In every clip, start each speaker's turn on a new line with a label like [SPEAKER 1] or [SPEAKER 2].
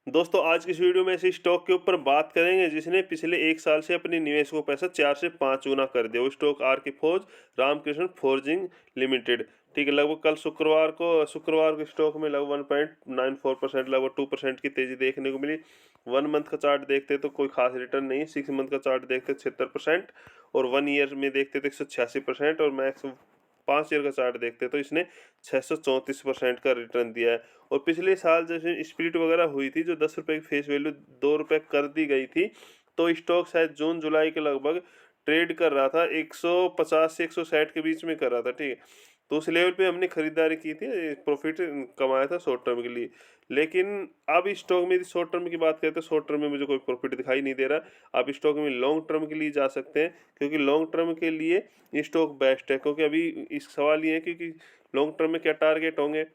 [SPEAKER 1] दोस्तों आज की इस वीडियो में ऐसे स्टॉक के ऊपर बात करेंगे जिसने पिछले 1 साल से अपने निवेश को पैसा 4 से 5 गुना कर दिया। वो स्टॉक आर के फोर्ज रामकृष्ण फोर्जिंग लिमिटेड। ठीक है, लगभग कल शुक्रवार को स्टॉक में लगभग 1.94% लगभग 2% की तेजी देखने को मिली। 1 मंथ का चार्ट देखते तो कोई खास रिटर्न नहीं, 6 मंथ का चार्ट देखते 76% और 1 ईयर में देखते तो 186% और मैक्स 5 ईयर का चार्ट देखते तो इसने 634% का रिटर्न दिया है। और पिछले साल जैसे स्प्लिट वगैरह हुई थी, जो 10 रुपये की फेस वैल्यू 2 रुपये कर दी गई थी, तो स्टॉक शायद जून जुलाई के लगभग ट्रेड कर रहा था 150 से 160 के बीच में कर रहा था। ठीक है, तो उस लेवल पे हमने खरीदारी की थी, प्रॉफिट कमाया था शॉर्ट टर्म के लिए। लेकिन अब इस स्टॉक में यदि शॉर्ट टर्म की बात करें तो शॉर्ट टर्म में मुझे कोई प्रॉफिट दिखाई नहीं दे रहा। आप स्टॉक में लॉन्ग टर्म के लिए जा सकते हैं, क्योंकि लॉन्ग टर्म के लिए ये स्टॉक बेस्ट है। क्योंकि अभी इस सवाल ये है कि लॉन्ग टर्म में क्या टारगेट होंगे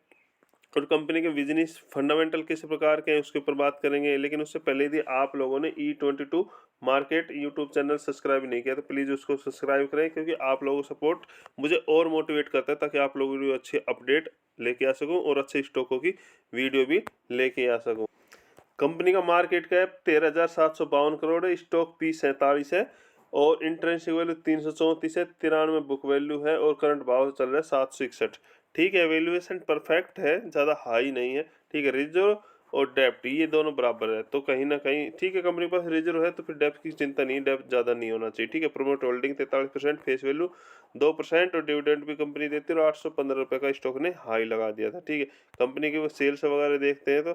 [SPEAKER 1] और कंपनी के बिजनेस फंडामेंटल किस प्रकार के हैं उसके ऊपर बात करेंगे। लेकिन उससे पहले यदि आप लोगों ने E22 market YouTube channel subscribe नहीं किया तो प्लीज़ उसको सब्सक्राइब करें, क्योंकि आप लोगों का सपोर्ट मुझे और मोटिवेट करता है, ताकि आप लोगों को अच्छे अपडेट लेके आ सकूं और अच्छे स्टॉकों की वीडियो भी लेके आ सकूं। कंपनी का मार्केट कैप 13,752 करोड़ है, स्टॉक P47 है और इंट्रेंसिक वैल्यू 334 है, 93 बुक वैल्यू है और करंट भाव चल रहा है 761। ठीक है, वैल्यूएशन परफेक्ट है, ज़्यादा हाई नहीं है। ठीक है, रिजर्व और डेप्ट ये दोनों बराबर है, तो कहीं ना कहीं ठीक है। कंपनी के पास रिजर्व है तो फिर डेप्ट की चिंता नहीं, डेप्ट ज़्यादा नहीं होना चाहिए। ठीक है, प्रमोट होल्डिंग 43%, फेस वैल्यू 2% और डिविडेंड भी कंपनी देती है और 815 रुपये का स्टॉक ने हाई लगा दिया था। ठीक है, कंपनी की वो सेल्स वगैरह देखते हैं तो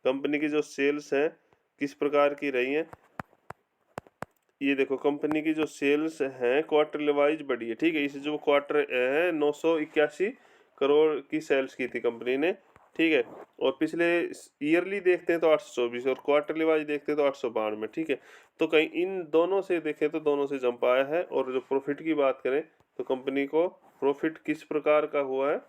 [SPEAKER 1] कंपनी की जो सेल्स हैं किस प्रकार की रही हैं, ये देखो कंपनी की जो सेल्स हैं क्वार्टर वाइज बढ़ी है। ठीक है, इस जो क्वार्टर है 981 करोड़ की सेल्स की थी कंपनी ने। ठीक है, और पिछले ईयरली देखते हैं तो 824 और क्वार्टरली वाइज देखते हैं तो 892। ठीक है, तो कहीं इन दोनों से देखें तो दोनों से जंप आया है। और जो प्रॉफिट की बात करें तो कंपनी को प्रॉफिट किस प्रकार का हुआ है,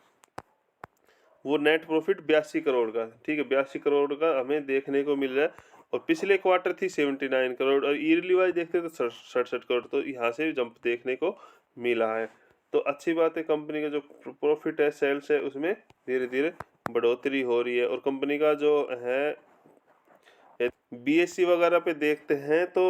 [SPEAKER 1] वो नेट प्रॉफिट 82 करोड़ का। ठीक है, 82 करोड़ का हमें देखने को मिल रहा है और पिछले क्वार्टर थी 79 करोड़ और ईयरली वाइज देखते तो 67 करोड़, तो यहाँ से जंप देखने को मिला है। तो अच्छी बात है, कंपनी का जो प्रॉफिट है सेल्स है उसमें धीरे धीरे बढ़ोतरी हो रही है। और कंपनी का जो है BSE वगैरह पे देखते हैं तो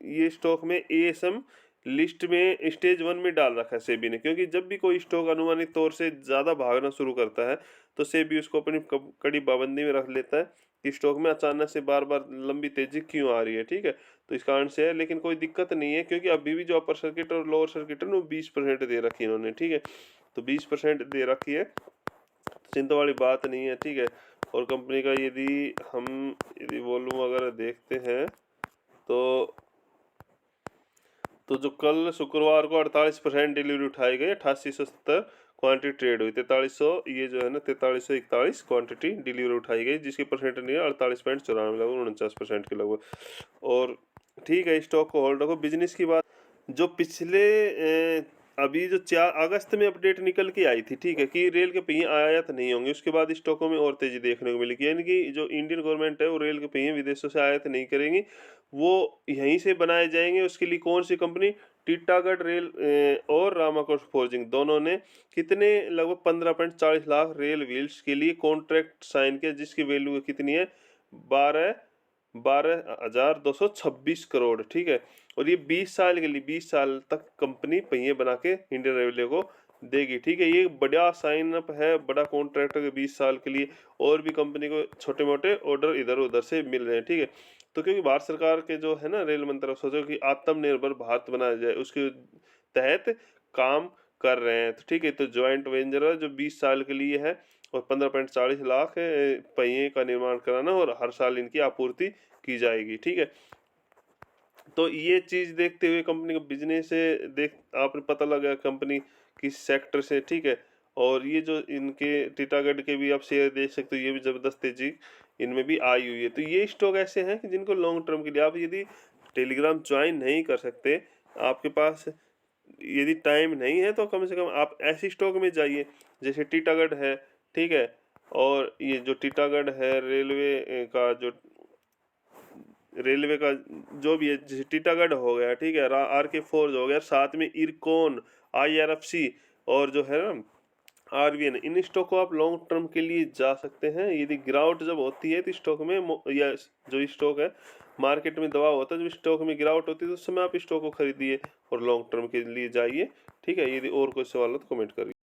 [SPEAKER 1] ये स्टॉक में ASM लिस्ट में स्टेज 1 में डाल रखा है सेबी ने, क्योंकि जब भी कोई स्टॉक अनुमानित तौर से ज़्यादा भागना शुरू करता है तो सेबी उसको अपनी कड़ी पाबंदी में रख लेता है कि स्टॉक में अचानक से बार बार लंबी तेजी क्यों आ रही है। ठीक है, तो इस कारण से है, लेकिन कोई दिक्कत नहीं है, क्योंकि अभी भी जो अपर सर्किट और लोअर सर्किट है वो 20% दे रखी है इन्होंने। ठीक है, तो 20% दे रखी है, चिंता वाली बात नहीं है। ठीक है, और कंपनी का यदि वॉल्यूम वगैरह देखते हैं तो जो कल शुक्रवार को 48% डिलीवरी उठाई गई, 8870 क्वांटिटी ट्रेड हुई, 4300 ये जो है ना 4341 क्वांटिटी डिलीवरी उठाई गई, जिसकी परसेंट नहीं है 48.94 लगभग 49% के लगभग। और ठीक है, स्टॉक को होल्ड रखो। बिजनेस की बात, जो पिछले अभी जो 4 अगस्त में अपडेट निकल के आई थी, ठीक है, कि रेल के पहिए आयात नहीं होंगे, उसके बाद स्टॉकों में और तेजी देखने को मिलेगी। यानी कि जो इंडियन गवर्नमेंट है वो रेल के पहिए विदेशों से आयात नहीं करेंगी, वो यहीं से बनाए जाएंगे। उसके लिए कौन सी कंपनी, टीटागढ़ रेल और रामाकोट फोर्जिंग दोनों ने कितने लगभग 15.40 लाख रेल व्हील्स के लिए कॉन्ट्रैक्ट साइन किया, जिसकी वैल्यू कितनी है 12 12,226 करोड़। ठीक है, और ये 20 साल के लिए 20 साल तक कंपनी पहिए बना के इंडियन रेलवे को देगी। ठीक है, ये बड़ा साइन अप है, बड़ा कॉन्ट्रैक्ट है 20 साल के लिए। और भी कंपनी को छोटे मोटे ऑर्डर इधर उधर से मिल रहे हैं। ठीक है, तो क्योंकि भारत सरकार के जो है ना रेल मंत्रालय सोचो कि आत्मनिर्भर भारत बनाया जाए, उसके तहत काम कर रहे हैं। तो ठीक है, तो ज्वाइंट वेंचर है जो 20 साल के लिए है और 15.40 लाख पहिए का निर्माण कराना और हर साल इनकी आपूर्ति की जाएगी। ठीक है, तो ये चीज़ देखते हुए कंपनी का बिजनेस से देख आपने पता लगा कंपनी किस सेक्टर से। ठीक है, और ये जो इनके टीटागढ़ के भी आप शेयर देख सकते हो, ये भी ज़बरदस्त तेजी इनमें भी आई हुई है। तो ये स्टॉक ऐसे हैं कि जिनको लॉन्ग टर्म के लिए आप यदि टेलीग्राम ज्वाइन नहीं कर सकते, आपके पास यदि टाइम नहीं है, तो कम से कम आप ऐसी स्टॉक में जाइए जैसे टीटागढ़ है। ठीक है, और ये जो टीटागढ़ है रेलवे का जो भी है, जैसे टीटागढ़ हो गया, ठीक है, आर के फोर्ज हो गया, साथ में इरकॉन, IRFC और जो है ना आरवीएन, इन स्टॉक को आप लॉन्ग टर्म के लिए जा सकते हैं। यदि गिरावट जब होती है तो स्टॉक में या जो स्टॉक है मार्केट में दबाव होता है, जब स्टॉक में गिरावट होती है तो उस समय आप स्टॉक को खरीदिए और लॉन्ग टर्म के लिए जाइए। ठीक है, यदि और कोई सवाल हो तो कमेंट करिए।